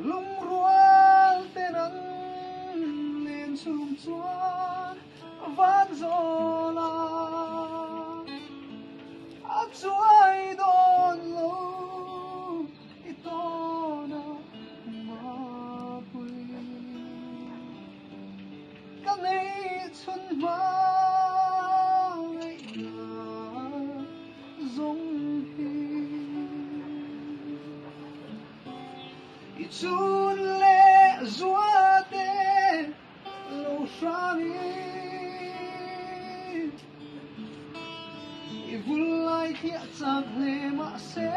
lung rual te nang len sum chuan van zola a chuai don lo itona ma pui ka nei chun ma chun le zuate lo shani ivulai thia chak le ma se